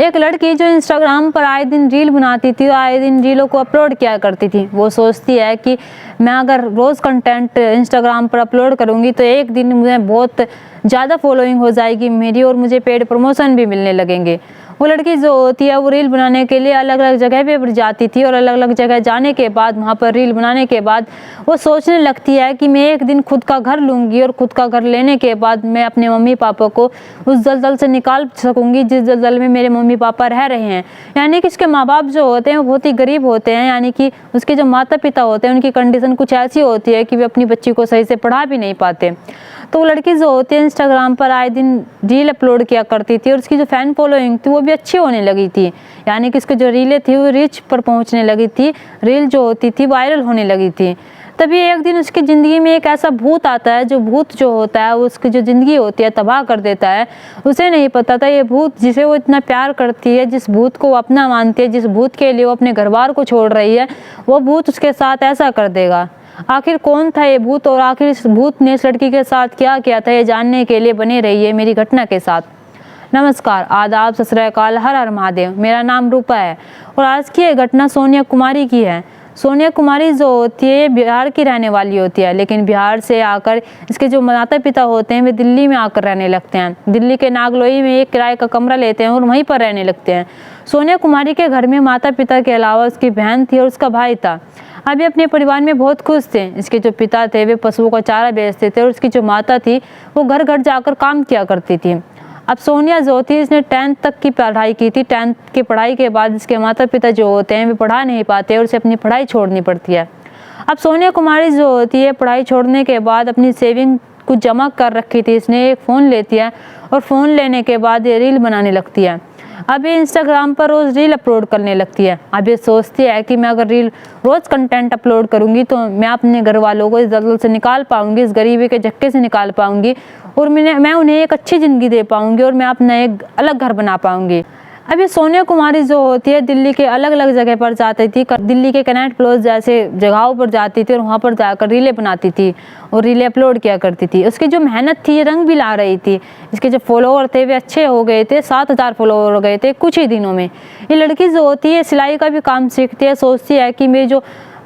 एक लड़की जो इंस्टाग्राम पर आए दिन रील बनाती थी, आए दिन रीलों को अपलोड किया करती थी, वो सोचती है कि मैं अगर रोज़ कंटेंट इंस्टाग्राम पर अपलोड करूँगी तो एक दिन मुझे बहुत ज़्यादा फॉलोइंग हो जाएगी मेरी और मुझे पेड प्रमोशन भी मिलने लगेंगे। वो लड़की जो होती है वो रील बनाने के लिए अलग अलग जगह पे जाती थी और अलग अलग जगह जाने के बाद वहाँ पर रील बनाने के बाद वो सोचने लगती है कि मैं एक दिन खुद का घर लूँगी और खुद का घर लेने के बाद मैं अपने मम्मी पापा को उस दलदल से निकाल सकूँगी जिस दलदल में मेरे मम्मी पापा रह रहे हैं। यानी कि उसके माँ बाप जो होते हैं वो बहुत ही गरीब होते हैं, यानी कि उसके जो माता पिता होते हैं उनकी कंडीशन कुछ ऐसी होती है कि वे अपनी बच्ची को सही से पढ़ा भी नहीं पाते। तो वो लड़की जो होती है इंस्टाग्राम पर आए दिन रील अपलोड किया करती थी और उसकी जो फैन फॉलोइंग थी वो भी अच्छी होने लगी थी, यानी कि उसकी जो रीलें थी वो रीच पर पहुंचने लगी थी, रील जो होती थी वायरल होने लगी थी। तभी एक दिन उसकी ज़िंदगी में एक ऐसा भूत आता है, जो भूत जो होता है वो उसकी जो ज़िंदगी होती है तबाह कर देता है। उसे नहीं पता था ये भूत जिसे वो इतना प्यार करती है, जिस भूत को वो अपना मानती है, जिस भूत के लिए वो अपने घर बार को छोड़ रही है, वो भूत उसके साथ ऐसा कर देगा। आखिर कौन था ये भूत और आखिर इस भूत ने इस लड़की के साथ क्या किया था, ये जानने के लिए बने रहिए मेरी घटना के साथ। नमस्कार, आदाब, सत श्री अकाल, हर हर महादेव। मेरा नाम रूपा है और आज की ये घटना सोनिया कुमारी की है। सोनिया कुमारी जो होती है बिहार की रहने वाली होती है, लेकिन बिहार से आकर इसके जो माता पिता होते हैं वे दिल्ली में आकर रहने लगते हैं। दिल्ली के नागलोई में एक किराए का कमरा लेते हैं और वहीं पर रहने लगते हैं। सोनिया कुमारी के घर में माता पिता के अलावा उसकी बहन थी और उसका भाई था। अभी अपने परिवार में बहुत खुश थे। इसके जो पिता थे वे पशुओं का चारा बेचते थे और उसकी जो माता थी वो घर घर जाकर काम किया करती थी। अब सोनिया जो थी इसने 10th तक की पढ़ाई की थी। 10th की पढ़ाई के बाद इसके माता पिता जो होते हैं वे पढ़ा नहीं पाते और उसे अपनी पढ़ाई छोड़नी पड़ती है। अब सोनिया कुमारी जो होती है पढ़ाई छोड़ने के बाद अपनी सेविंग कुछ जमा कर रखी थी, इसने एक फ़ोन लेती है और फ़ोन लेने के बाद ये रील बनाने लगती है। अब ये इंस्टाग्राम पर रोज़ रील अपलोड करने लगती है। अब ये सोचती है कि मैं अगर रील रोज़ कंटेंट अपलोड करूँगी तो मैं अपने घर वालों को इस दलदल से निकाल पाऊँगी, इस गरीबी के झक्के से निकाल पाऊँगी और मैं उन्हें एक अच्छी ज़िंदगी दे पाऊँगी और मैं अपना एक अलग घर बना पाऊँगी। अब ये सोनिया कुमारी जो होती है दिल्ली के अलग अलग जगह पर जाती थी, दिल्ली के कनॉट प्लेस जैसे जगहों पर जाती थी और वहाँ पर जाकर रीलें बनाती थी और रीलें अपलोड किया करती थी। उसकी जो मेहनत थी ये रंग भी ला रही थी। इसके जो फॉलोअर थे वे अच्छे हो गए थे, 7,000 फॉलोअर हो गए थे कुछ ही दिनों में। ये लड़की जो होती है सिलाई का भी काम सीखती है, सोचती है कि मेरी जो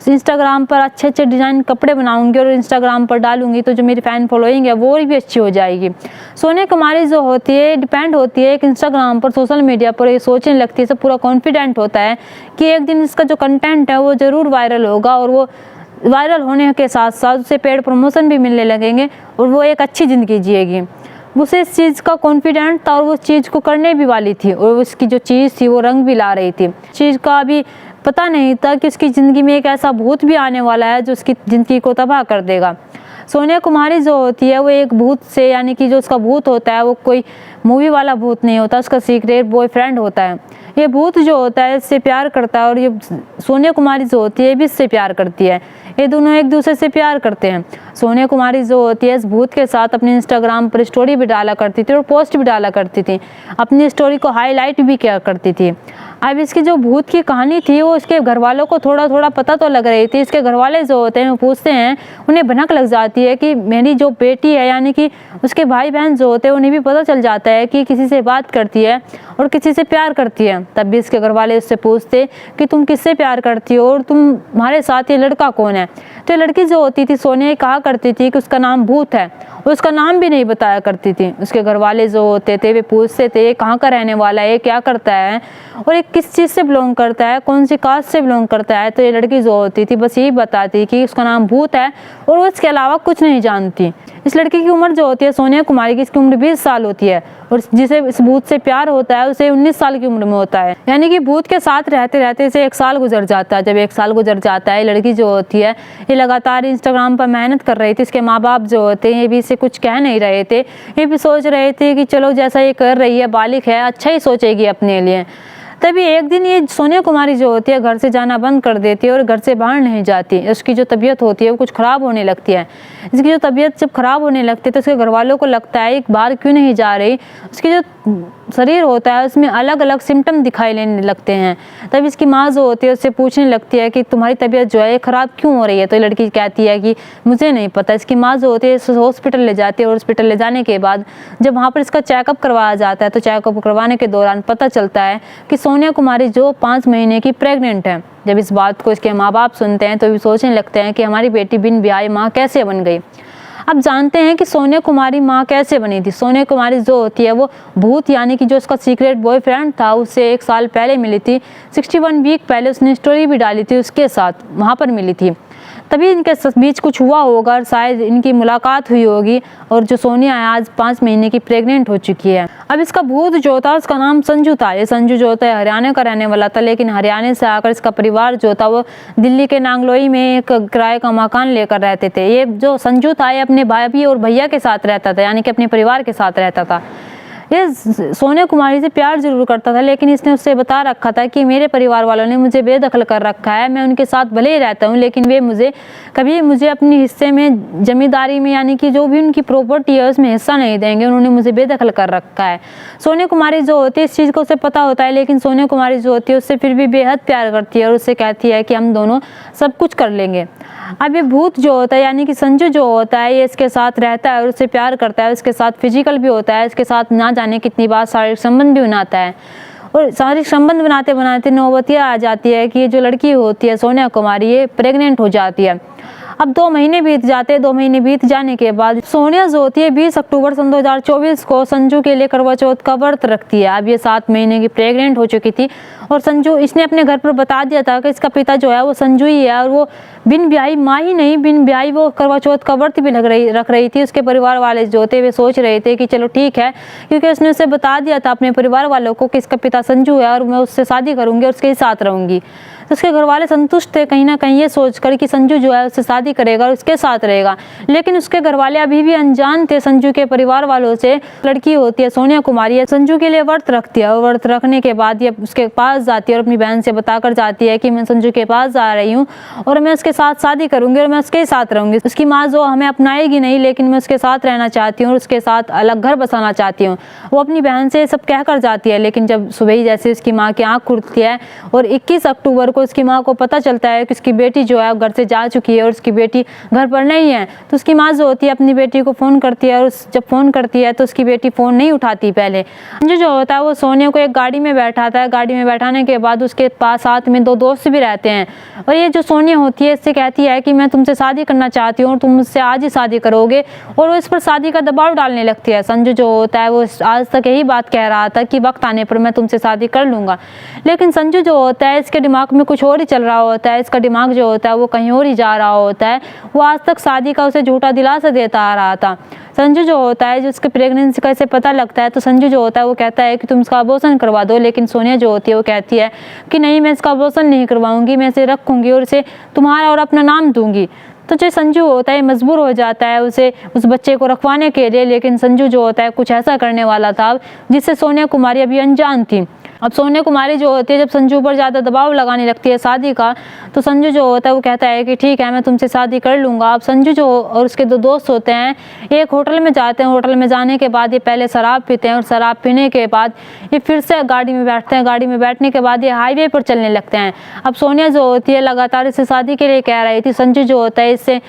इंस्टाग्राम पर अच्छे अच्छे डिज़ाइन कपड़े बनाऊंगी और इंस्टाग्राम पर डालूंगी तो जो मेरी फ़ैन फॉलोइंग है वो भी अच्छी हो जाएगी। सोनिया कुमारी जो होती है डिपेंड होती है एक इंस्टाग्राम पर, सोशल मीडिया पर, ये सोचने लगती है, सब पूरा कॉन्फिडेंट होता है कि एक दिन इसका जो कंटेंट है वो ज़रूर वायरल होगा और वो वायरल होने के साथ साथ उसे पेड प्रमोशन भी मिलने लगेंगे और वो एक अच्छी ज़िंदगी जिएगी। उसे इस चीज़ का कॉन्फिडेंट था और वो चीज़ को करने भी वाली थी और उसकी जो चीज़ थी वो रंग भी ला रही थी। चीज़ का अभी पता नहीं था कि उसकी ज़िंदगी में एक ऐसा भूत भी आने वाला है जो उसकी ज़िंदगी को तबाह कर देगा। सोनिया कुमारी जो होती है वो एक भूत से, यानी कि जो उसका भूत होता है वो कोई मूवी वाला भूत नहीं होता, उसका सीक्रेट बॉयफ्रेंड होता है। ये भूत जो होता है इससे प्यार करता है और ये सोनिया कुमारी जो होती है भी इससे प्यार करती है। ये दोनों एक दूसरे से प्यार करते हैं। सोनिया कुमारी जो होती है इस भूत के साथ अपने इंस्टाग्राम पर स्टोरी भी डाला करती थी और पोस्ट भी डाला करती थी, अपनी स्टोरी को हाईलाइट भी किया करती थी। अब इसकी जो भूत की कहानी थी वो इसके घर वालों को थोड़ा थोड़ा पता तो लग रही थी। इसके घर वाले जो होते हैं वो पूछते हैं, उन्हें भनक लग जाती है कि मेरी जो बेटी है, यानी कि उसके भाई बहन जो होते हैं उन्हें भी पता चल जाता है कि किसी से बात करती है और किसी से प्यार करती है। तब भी इसके घर वाले उससे पूछते कि तुम किससे प्यार करती हो और तुम्हारे साथ ये लड़का कौन है। तो लड़की जो होती थी सोनिया कहा करती थी कि उसका नाम भूत है, उसका नाम भी नहीं बताया करती थी। उसके घर वाले जो होते थे वे पूछते थे कहाँ का रहने वाला है, क्या करता है और एक किस चीज़ से बिलोंग करता है, कौन सी कास्ट से बिलोंग करता है। तो ये लड़की जो होती थी बस यही बताती कि उसका नाम भूत है और वो इसके अलावा कुछ नहीं जानती। इस लड़की की उम्र जो होती है सोनिया कुमारी की, इसकी उम्र 20 साल होती है और जिसे इस भूत से प्यार होता है उसे 19 साल की उम्र में होता है। यानी कि भूत के साथ रहते रहते इसे 1 साल गुजर जाता है। जब 1 साल गुजर जाता है लड़की जो होती है ये लगातार इंस्टाग्राम पर मेहनत कर रही थी। इसके माँ बाप जो होते हैं ये भी इसे कुछ कह नहीं रहे थे, ये भी सोच रहे थे कि चलो जैसा ये कर रही है बालिग है, अच्छा ही सोचेगी अपने लिए। तभी एक दिन ये सोनिया कुमारी जो होती है घर से जाना बंद कर देती है और घर से बाहर नहीं जाती। उसकी जो तबीयत होती है वो कुछ ख़राब होने लगती है। इसकी जो तबीयत जब ख़राब होने लगती है तो उसके घर वालों को लगता है एक बाहर क्यों नहीं जा रही। उसकी जो शरीर होता है उसमें अलग अलग सिम्टम दिखाई देने लगते हैं। तब इसकी माँ जो होती है उससे पूछने लगती है कि तुम्हारी तबीयत जो है ख़राब क्यों हो रही है। तो लड़की कहती है कि मुझे नहीं पता। इसकी माँ जो होती है हॉस्पिटल ले जाती है और हॉस्पिटल ले जाने के बाद जब वहाँ पर इसका चेकअप करवाया जाता है तो चेकअप करवाने के दौरान पता चलता है कि सोनिया कुमारी जो 5 महीने की प्रेग्नेंट है। जब इस बात को इसके माँ बाप सुनते हैं तो भी सोचने लगते हैं कि हमारी बेटी बिन ब्याही माँ कैसे बन गई। अब जानते हैं कि सोनिया कुमारी माँ कैसे बनी थी। सोनिया कुमारी जो होती है वो भूत यानी कि जो उसका सीक्रेट बॉयफ्रेंड था उससे 1 साल पहले मिली थी। 61 वीक पहले उसने स्टोरी भी डाली थी, उसके साथ वहाँ पर मिली थी। तभी इनके बीच कुछ हुआ होगा और शायद इनकी मुलाकात हुई होगी और जो सोनिया है आज 5 महीने की प्रेग्नेंट हो चुकी है। अब इसका भूत जो था उसका नाम संजू था। ये संजू जो होता है हरियाणा का रहने वाला था, लेकिन हरियाणा से आकर इसका परिवार जो था वो दिल्ली के नांगलोई में एक किराए का मकान लेकर रहते थे। ये जो संजू था ये अपने भाभी और भैया के साथ रहता था, यानी कि अपने परिवार के साथ रहता था। ये सोनिया कुमारी से प्यार जरूर करता था, लेकिन इसने उससे बता रखा था कि मेरे परिवार वालों ने मुझे बेदखल कर रखा है, मैं उनके साथ भले ही रहता हूँ लेकिन वे मुझे अपने हिस्से में जमींदारी में यानी कि जो भी उनकी प्रॉपर्टी है उसमें हिस्सा नहीं देंगे। उन्होंने मुझे बेदखल कर रखा है। सोनिया कुमारी जो होती है इस चीज़ को उसे पता होता है, लेकिन सोनिया कुमारी जो होती है उससे फिर भी बेहद प्यार करती है और उससे कहती है कि हम दोनों सब कुछ कर लेंगे। अब ये भूत जो होता है यानी कि संजू जो होता है ये इसके साथ रहता है और उससे प्यार करता है, उसके साथ फिजिकल भी होता है, इसके साथ ना जाने कितनी बार शारीरिक संबंध भी बनाता है। और शारीरिक संबंध बनाते बनाते नौबत यह आ जाती है कि ये जो लड़की होती है सोनिया कुमारी ये प्रेग्नेंट हो जाती है। अब 2 महीने बीत जाते हैं। 2 महीने बीत जाने के बाद सोनिया जो होती है 20 अक्टूबर सन 2024 को संजू के लिए करवा चौथ का व्रत रखती है। अब ये 7 महीने की प्रेग्नेंट हो चुकी थी और संजू इसने अपने घर पर बता दिया था कि इसका पिता जो है वो संजू ही है और वो बिन ब्याही माँ ही नहीं बिन ब्याही वो करवा चौथ का व्रत भी रख रही थी। उसके परिवार वाले जो थे वे सोच रहे थे कि चलो ठीक है, क्योंकि उसने उसे बता दिया था अपने परिवार वालों को कि इसका पिता संजू है और मैं उससे शादी करूंगी और उसके ही साथ रहूंगी। तो उसके घर वाले संतुष्ट थे कहीं ना कहीं ये सोचकर कि संजू जो है उससे शादी करेगा और उसके साथ रहेगा, लेकिन उसके घर वाले अभी भी अनजान थे संजू के परिवार वालों से। लड़की होती है सोनिया कुमारी है संजू के लिए व्रत रखती है और व्रत रखने के बाद ये उसके पास जाती है और अपनी बहन से बताकर जाती है कि मैं संजू के पास जा रही हूँ और मैं उसके साथ शादी करूंगी और मैं उसके साथ रहूंगी। उसकी माँ जो हमें अपनाएगी नहीं, लेकिन मैं उसके साथ रहना चाहती हूँ और उसके साथ अलग घर बसाना चाहती हूँ। वो अपनी बहन से सब कहकर जाती है, लेकिन जब सुबह ही जैसे उसकी माँ की आँख खुलती है और 21 अक्टूबर को उसकी माँ को पता चलता है कि उसकी बेटी जो है घर से जा चुकी है और उसकी बेटी घर पर नहीं है, तो उसकी माँ जो होती है अपनी बेटी को फ़ोन करती है और जब फ़ोन करती है तो उसकी बेटी फ़ोन नहीं उठाती। पहले जो होता है वो सोनिया को एक गाड़ी में बैठाता है। गाड़ी में बैठाने के बाद उसके पास साथ में 2 दोस्त भी रहते हैं और ये जो सोनिया होती है इससे कहती है कि मैं तुमसे शादी करना चाहती हूँ और तुम मुझसे आज ही शादी करोगे, और वो इस पर शादी का दबाव डालने लगती है। संजू जो होता है वो आज तक यही बात कह रहा था कि वक्त आने पर मैं तुमसे शादी कर लूँगा, लेकिन संजू जो होता है इसके दिमाग में कुछ और ही चल रहा होता है। इसका दिमाग जो होता है वो कहीं और ही जा रहा होता है। वो आज तक शादी का उसे झूठा दिलासा देता आ रहा था। संजू जो होता है जो उसके प्रेगनेंसी का इसे पता लगता है तो संजू जो होता है वो कहता है कि तुम इसका अबॉर्शन करवा दो, लेकिन सोनिया जो होती है वो कहती है कि नहीं, मैं इसका अबॉर्शन नहीं करवाऊंगी, मैं इसे रखूंगी और इसे तुम्हारा और अपना नाम दूंगी। तो जो संजू होता है मजबूर हो जाता है उसे उस बच्चे को रखवाने के लिए, लेकिन संजू जो होता है कुछ ऐसा करने वाला था जिससे सोनिया कुमारी अभी अनजान थी। अब सोनिया कुमारी जो होती है जब संजू पर ज़्यादा दबाव लगाने लगती है शादी का, तो संजू जो होता है वो कहता है कि ठीक है मैं तुमसे शादी कर लूँगा। अब संजू जो और उसके 2 दोस्त होते हैं एक होटल में जाते हैं। होटल में जाने के बाद ये पहले शराब पीते हैं और शराब पीने के बाद ये फिर से गाड़ी में बैठते हैं। गाड़ी में बैठने के बाद ये हाईवे पर चलने लगते हैं। अब सोनिया जो होती है लगातार इसे शादी के लिए कह रही थी। संजू जो होता है इससे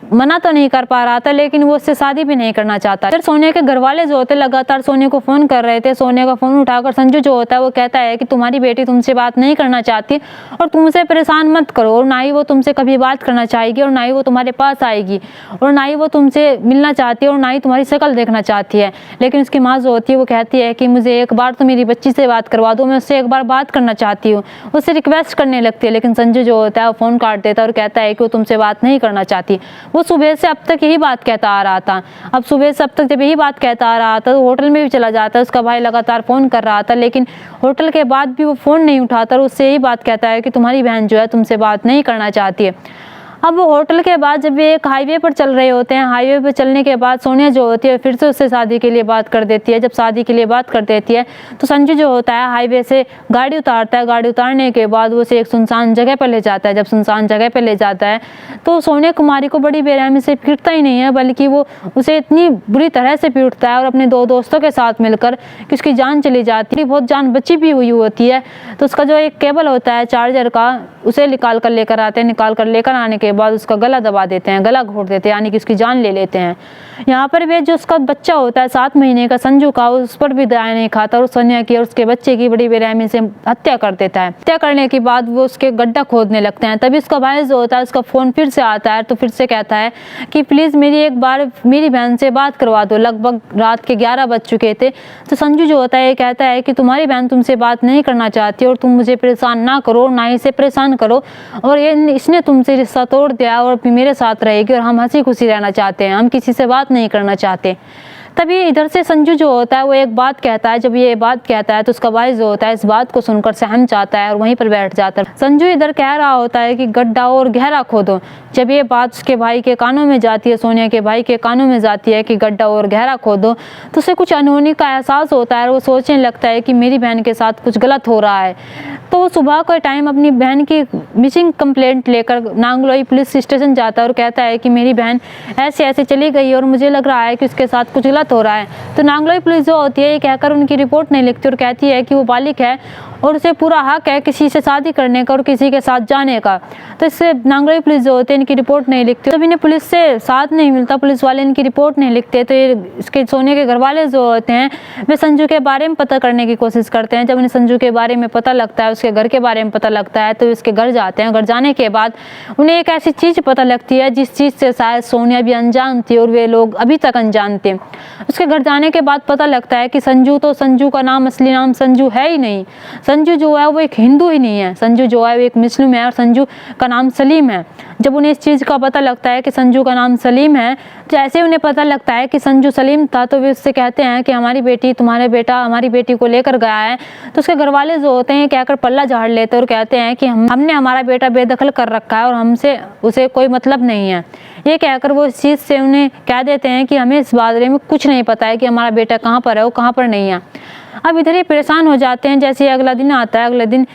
मना तो नहीं कर पा रहा था, लेकिन वो उससे शादी भी नहीं करना चाहता। फिर सोनिया के घर वाले जो होते लगातार सोनिया को फ़ोन कर रहे थे। सोनिया का फ़ोन उठाकर संजू जो होता है वो कहता है कि तुम्हारी बेटी तुमसे बात नहीं करना चाहती और तुम उसे परेशान मत करो, और ना ही वो तुमसे कभी बात करना चाहेगी और ना ही वो तुम्हारे पास आएगी और ना ही वो तुमसे मिलना चाहती है और ना ही तुम्हारी शक्ल देखना चाहती है। लेकिन उसकी माँ जो होती है वो कहती है कि मुझे एक बार तो मेरी बच्ची से बात करवा दो, मैं उससे एक बार बात करना चाहती हूँ। उससे रिक्वेस्ट करने लगती है, लेकिन संजू जो होता है वो फ़ोन काट देता है और कहता है कि वो तुमसे बात नहीं करना चाहती। वो सुबह से अब तक यही बात कहता आ रहा था। अब सुबह से अब तक जब यही बात कहता आ रहा था तो होटल में भी चला जाता है। उसका भाई लगातार फ़ोन कर रहा था, लेकिन होटल के बाद भी वो फ़ोन नहीं उठाता और उससे यही बात कहता है कि तुम्हारी बहन जो है तुमसे बात नहीं करना चाहती है। अब वो होटल के बाद जब ये एक हाईवे पर चल रहे होते हैं, हाईवे पर चलने के बाद सोनिया जो होती है फिर से उससे शादी के लिए बात कर देती है। जब शादी के लिए बात कर देती है तो संजू जो होता है हाईवे से गाड़ी उतारता है। गाड़ी उतारने के बाद वो उसे एक सुनसान जगह पर ले जाता है। जब सुनसान जगह पर ले जाता है तो सोनिया कुमारी को बड़ी बेरहमी से पीटता ही नहीं है, बल्कि वो उसे इतनी बुरी तरह से पीटता है और अपने 2 दोस्तों के साथ मिलकर कि उसकी जान चली जाती है, बहुत जान बची भी हुई होती है। तो उसका जो एक केबल होता है चार्जर का, उसे निकाल कर लेकर आते हैं। निकाल कर लेकर आने के बाद उसका गला दबा देते हैं, गला घोट देते हैं, यानी कि उसकी जान ले लेते हैं। यहाँ पर वे जो उसका बच्चा होता है 7 महीने का संजू का, उस पर भी दया नहीं खाता और सोनिया की और उसके बच्चे की बड़ी बेरहमी से हत्या कर देता है। हत्या करने के बाद वो उसके गड्ढा खोदने लगते हैं। तभी उसका भाई जो होता है उसका फ़ोन फिर से आता है, तो फिर से कहता है कि प्लीज़ मेरी एक बार मेरी बहन से बात करवा दो। लगभग रात के 11 बज चुके थे। तो संजू जो होता है कहता है कि तुम्हारी बहन तुमसे बात नहीं करना चाहती और तुम मुझे परेशान ना करो, ना ही इसे परेशान करो, और इसने तुमसे रिश्ता तोड़ दिया और मेरे साथ रहेगी और हम हंसी खुशी रहना चाहते हैं, हम किसी से बात नहीं करना चाहते। तभी इधर से संजू जो होता है वो एक बात कहता है। जब ये बात कहता है तो उसका भाई जो होता है इस बात को सुनकर सहम जाता है और वहीं पर बैठ जाता है। संजू इधर कह रहा होता है कि गड्ढा और गहरा खोदो। जब ये बात उसके भाई के कानों में जाती है, सोनिया के भाई के कानों में जाती है कि गड्ढा और गहरा खोदो, तो उसे कुछ अनहोनी का एहसास होता है और वो सोचने लगता है कि मेरी बहन के साथ कुछ गलत हो रहा है। तो वो सुबह के टाइम अपनी बहन की मिसिंग कंप्लेंट लेकर नांगलोई पुलिस स्टेशन जाता है और कहता है कि मेरी बहन ऐसे ऐसे चली गई और मुझे लग रहा है कि उसके साथ कुछ गलत हो रहा है। तो नांगलोई पुलिस जो होती है ये कहकर उनकी रिपोर्ट नहीं लिखती और कहती है कि वो बालिग है और उसे पूरा हक है किसी से शादी करने का और किसी के साथ जाने का। तो इससे नांगलोई पुलिस जो होती है इनकी रिपोर्ट नहीं लिखती। तब इन्हें पुलिस से साथ नहीं मिलता, पुलिस वाले इनकी रिपोर्ट नहीं लिखते। तो ये इसके सोनिया के घर वाले जो होते हैं वे संजू के बारे में पता करने की कोशिश करते हैं। जब उन्हें संजू के बारे में पता लगता है, उसके घर के बारे में पता लगता है, तो इसके घर जाते हैं। घर जाने के बाद उन्हें एक ऐसी चीज़ पता लगती है जिस चीज़ से शायद सोनिया भी अनजान थी और वे लोग अभी तक अनजान थे। उसके घर जाने के बाद पता लगता है कि संजू का नाम असली नाम संजू है ही नहीं। संजू जो है वो एक हिंदू ही नहीं है, संजू जो है वो एक मुस्लिम है और संजू का नाम सलीम है। जब उन्हें इस चीज़ का पता लगता है कि संजू का नाम सलीम है, तो ऐसे उन्हें पता लगता है कि संजू सलीम था, तो वे उससे कहते हैं कि हमारी बेटी, तुम्हारे बेटा हमारी बेटी को लेकर गया है। तो उसके घर वाले जो होते हैं कहकर पल्ला झाड़ लेते हैं और कहते हैं कि हमने हमारा बेटा बेदखल कर रखा है और हमसे उसे कोई मतलब नहीं है। ये कहकर वो इस चीज़ से उन्हें कह देते हैं कि हमें इस बारे में कुछ नहीं पता है कि हमारा बेटा कहाँ पर है, वो कहाँ पर नहीं है। अब इधर ही परेशान हो जाते हैं। जैसे अगला दिन आता है, अगले दिन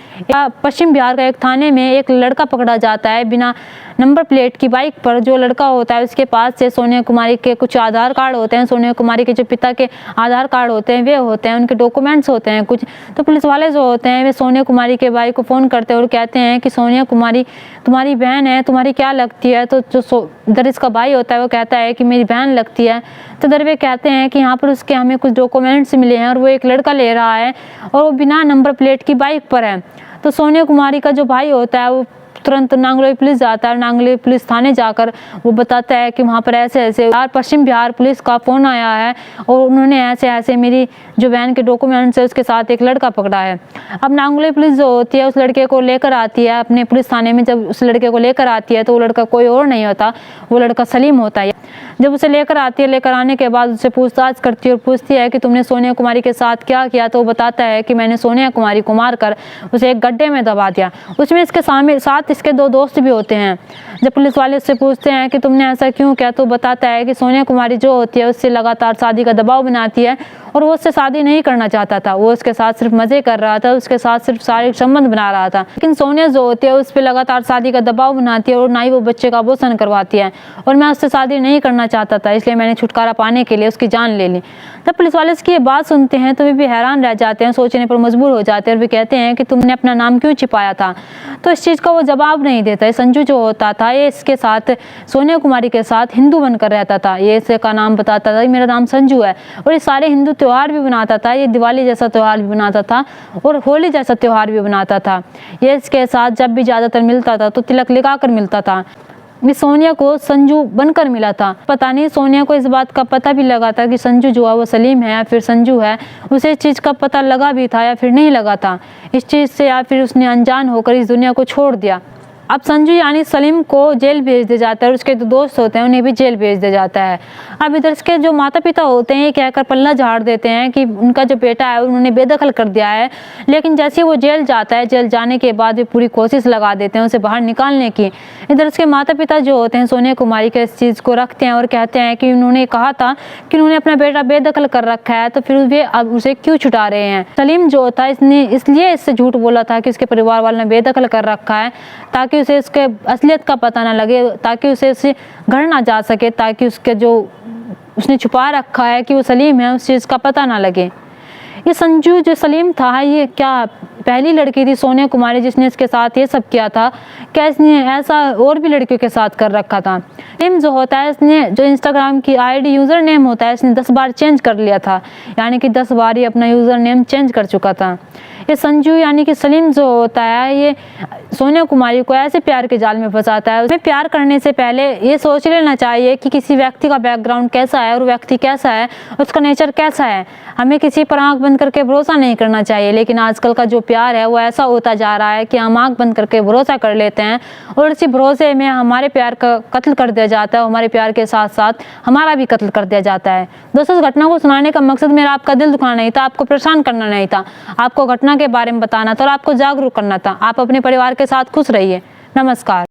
पश्चिम बिहार का एक थाने में एक लड़का पकड़ा जाता है बिना नंबर प्लेट की बाइक पर। जो लड़का होता है उसके पास से सोनिया कुमारी के कुछ आधार कार्ड होते हैं, सोनिया कुमारी के जो पिता के आधार कार्ड होते हैं वे होते हैं, उनके डॉक्यूमेंट्स होते हैं कुछ। तो पुलिस वाले जो होते हैं वे सोनिया कुमारी के भाई को फ़ोन करते हैं और कहते हैं कि सोनिया कुमारी तुम्हारी बहन है, तुम्हारी क्या लगती है। तो जो इधर इसका भाई होता है वो कहता है कि मेरी बहन लगती है। तो इधर वे कहते हैं कि यहाँ पर उसके हमें कुछ डॉक्यूमेंट्स मिले हैं और वो एक लड़का ले रहा है और वो बिना नंबर प्लेट की बाइक पर है। तो सोनिया कुमारी का जो भाई होता है वो तुरंत नांगलोई पुलिस जाता है। नांगलोई पुलिस थाने जाकर वो बताता है कि वहाँ पर ऐसे ऐसे पश्चिम बिहार पुलिस का फ़ोन आया है और उन्होंने ऐसे ऐसे मेरी जो बहन के डॉक्यूमेंट्स है उसके साथ एक लड़का पकड़ा है। अब नांगलोई पुलिस जो होती है उस लड़के को लेकर आती है अपने पुलिस थाने में। जब उस लड़के को लेकर आती है तो वो लड़का कोई और नहीं होता, वो लड़का सलीम होता है। जब उसे लेकर आती है, लेकर आने के बाद उससे पूछताछ करती है और पूछती है कि तुमने सोनिया कुमारी के साथ क्या किया। तो वो बताता है कि मैंने सोनिया कुमारी को मारकर उसे एक गड्ढे में दबा दिया। उसमें इसके साथ इसके 2 दोस्त भी होते हैं। जब पुलिस वाले उससे पूछते हैं कि तुमने ऐसा क्यों किया, तो बताता है कि सोनिया कुमारी जो होती है उससे लगातार शादी का दबाव बनाती है और वो उससे शादी नहीं करना चाहता था। वो उसके साथ सिर्फ मज़े कर रहा था, उसके साथ सिर्फ शारीरिक संबंध बना रहा था। लेकिन सोनिया जो होती है उस पर लगातार शादी का दबाव बनाती है और ना ही वो बच्चे का अबॉर्शन करवाती है और मैं उससे शादी नहीं करना चाहता था, इसलिए मैंने छुटकारा पाने के लिए उसकी जान ले ली। जब पुलिस वाले इसकी ये बात सुनते हैं तो वे भी हैरान रह जाते हैं, सोचने पर मजबूर हो जाते हैं और वे कहते हैं कि तुमने अपना नाम क्यों छिपाया था। तो इस चीज़ का वो जवाब नहीं देता। संजू जो होता था ये इसके साथ सोनिया कुमारी के साथ हिंदू बनकर रहता था। ये इसका नाम बताता था मेरा नाम संजू है और ये सारे हिंदू त्यौहार भी बनाता था। ये दिवाली जैसा त्यौहार भी बनाता था और होली जैसा त्यौहार भी बनाता था। ये इसके साथ जब भी ज़्यादातर मिलता था तो तिलक लगाकर मिलता था। ये सोनिया को संजू बनकर मिला था। पता नहीं सोनिया को इस बात का पता भी लगा था कि संजू जो है वो सलीम है या फिर संजू है। उसे इस चीज़ का पता लगा भी था या फिर नहीं लगा था इस चीज़ से, या फिर उसने अनजान होकर इस दुनिया को छोड़ दिया। अब संजू यानी सलीम को जेल भेज दिया जाता है और उसके जो दोस्त होते हैं उन्हें भी जेल भेज दिया जाता है। अब इधर के जो माता पिता होते हैं ये कहकर पल्ला झाड़ देते हैं कि उनका जो बेटा है उन्होंने बेदखल कर दिया है, लेकिन जैसे वो जेल जाता है, जेल जाने के बाद वे पूरी कोशिश लगा देते हैं उसे बाहर निकालने की। इधर उसके माता पिता जो होते हैं सोनिया कुमारी के इस चीज़ को रखते हैं और कहते हैं कि उन्होंने कहा था कि उन्होंने अपना बेटा बेदखल कर रखा है, तो फिर वे अब उसे क्यों छुटा रहे हैं। सलीम जो होता है इसने इसलिए इससे झूठ बोला था कि उसके परिवार वालों ने बेदखल कर रखा है ताकि उसे उसके असलियत का पता ना लगे, ताकि उसे घर ना जा सके, ताकि उसके जो उसने छुपा रखा है कि वो सलीम है उस चीज़ का पता ना लगे। ये संजू जो सलीम था ये क्या पहली लड़की थी सोनिया कुमारी जिसने इसके साथ ये सब किया था? क्या इसने ऐसा और भी लड़कियों के साथ कर रखा था? सलीम जो होता है इसने जो इंस्टाग्राम की आईडी यूज़र नेम होता है इसने 10 बार चेंज कर लिया था, यानी कि 10 बार ही अपना यूज़र नेम चेंज कर चुका था। ये संजू यानी कि सलीम जो होता है ये सोनिया कुमारी को ऐसे प्यार के जाल में फंसाता है। उसमें प्यार करने से पहले ये सोच लेना चाहिए कि किसी व्यक्ति का बैकग्राउंड कैसा है और व्यक्ति कैसा है, उसका नेचर कैसा है। हमें किसी पर आंख बंद करके भरोसा नहीं करना चाहिए, लेकिन आजकल का जो प्यार है वो ऐसा होता जा रहा है कि हम आंख बंद करके भरोसा कर लेते हैं और इसी भरोसे में हमारे प्यार का कत्ल कर दिया जाता है, हमारे प्यार के साथ साथ हमारा भी कत्ल कर दिया जाता है। दोस्तों इस घटना को सुनाने का मकसद मेरा आपका दिल दुखाना नहीं था, आपको परेशान करना नहीं था, आपको घटना के बारे में बताना था और आपको जागरूक करना था। आप अपने परिवार के साथ खुश रहिए। नमस्कार।